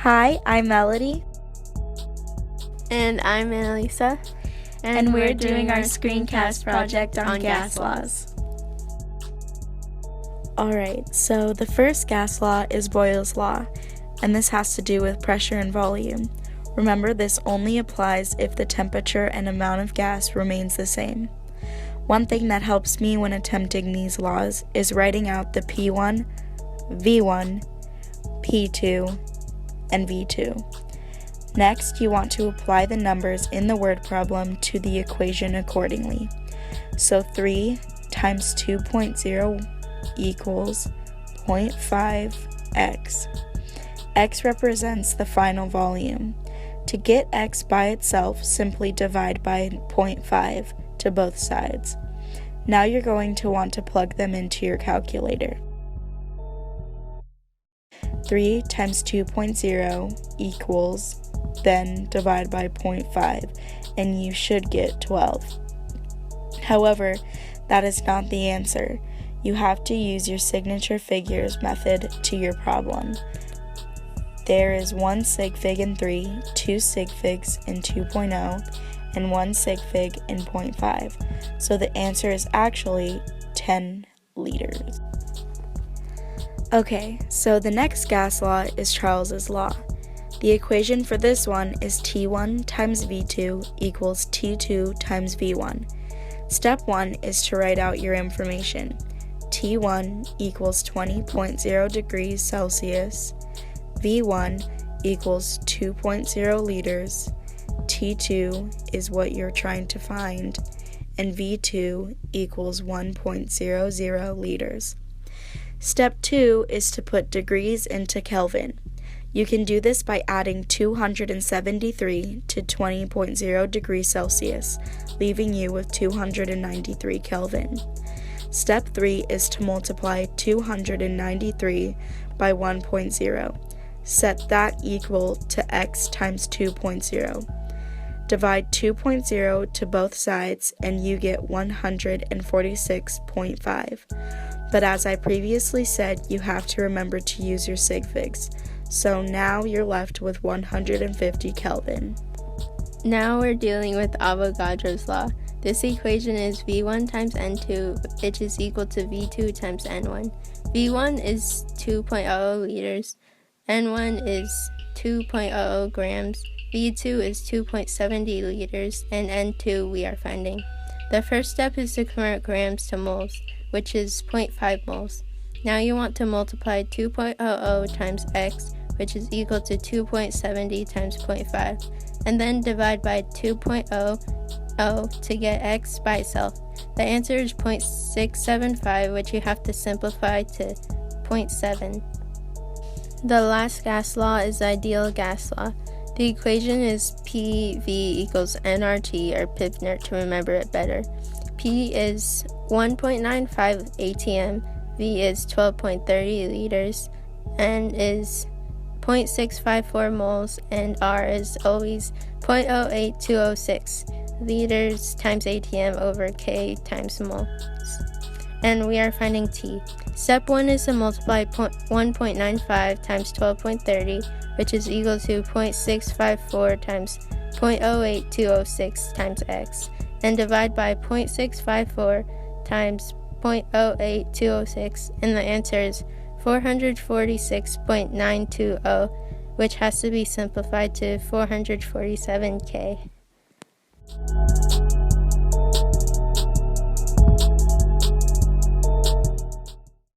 Hi, I'm Melody. And I'm Annalisa. And we're doing our screencast project on gas laws. Alright, so the first gas law is Boyle's law, and this has to do with pressure and volume. Remember, this only applies if the temperature and amount of gas remains the same. One thing that helps me when attempting these laws is writing out the P1, V1, P2, and V2. Next, you want to apply the numbers in the word problem to the equation accordingly. So 3 times 2.0 equals 0.5x. X represents the final volume. To get x by itself, simply divide by 0.5 to both sides. Now you're going to want to plug them into your calculator. 3 times 2.0 equals, then divide by 0.5, and you should get 12. However, that is not the answer. You have to use your signature figures method to your problem. There is 1 sig fig in 3, 2 sig figs in 2.0, and 1 sig fig in 0.5. So the answer is actually 10 liters. Okay, so the next gas law is Charles's law. The equation for this one is T1 times V2 equals T2 times V1. Step 1 is to write out your information. T1 equals 20.0 degrees Celsius. V1 equals 2.0 liters. T2 is what you're trying to find. And V2 equals 1.00 liters. Step 2 is to put degrees into Kelvin. You can do this by adding 273 to 20.0 degrees Celsius, leaving you with 293 Kelvin. Step 3 is to multiply 293 by 1.0. Set that equal to x times 2.0. Divide 2.0 to both sides and you get 146.5. But as I previously said, you have to remember to use your sig figs. So now you're left with 150 Kelvin. Now we're dealing with Avogadro's law. This equation is V1 times N2, which is equal to V2 times N1. V1 is 2.00 liters, N1 is 2.00 grams, V2 is 2.70 liters, and N2 we are finding. The first step is to convert grams to moles, which is 0.5 moles. Now you want to multiply 2.00 times x, which is equal to 2.70 times 0.5, and then divide by 2.00 to get x by itself. The answer is 0.675, which you have to simplify to 0.7. The last gas law is the ideal gas law. The equation is PV equals nRT, or Pivnert to remember it better. P is 1.95 atm, V is 12.30 liters, N is 0.654 moles, and R is always 0.08206 liters times atm over K times moles. And we are finding T. Step 1 is to multiply 1.95 times 12.30, which is equal to 0.654 times 0.08206 times x, and divide by 0.654 times 0.08206, and the answer is 446.920, which has to be simplified to 447K.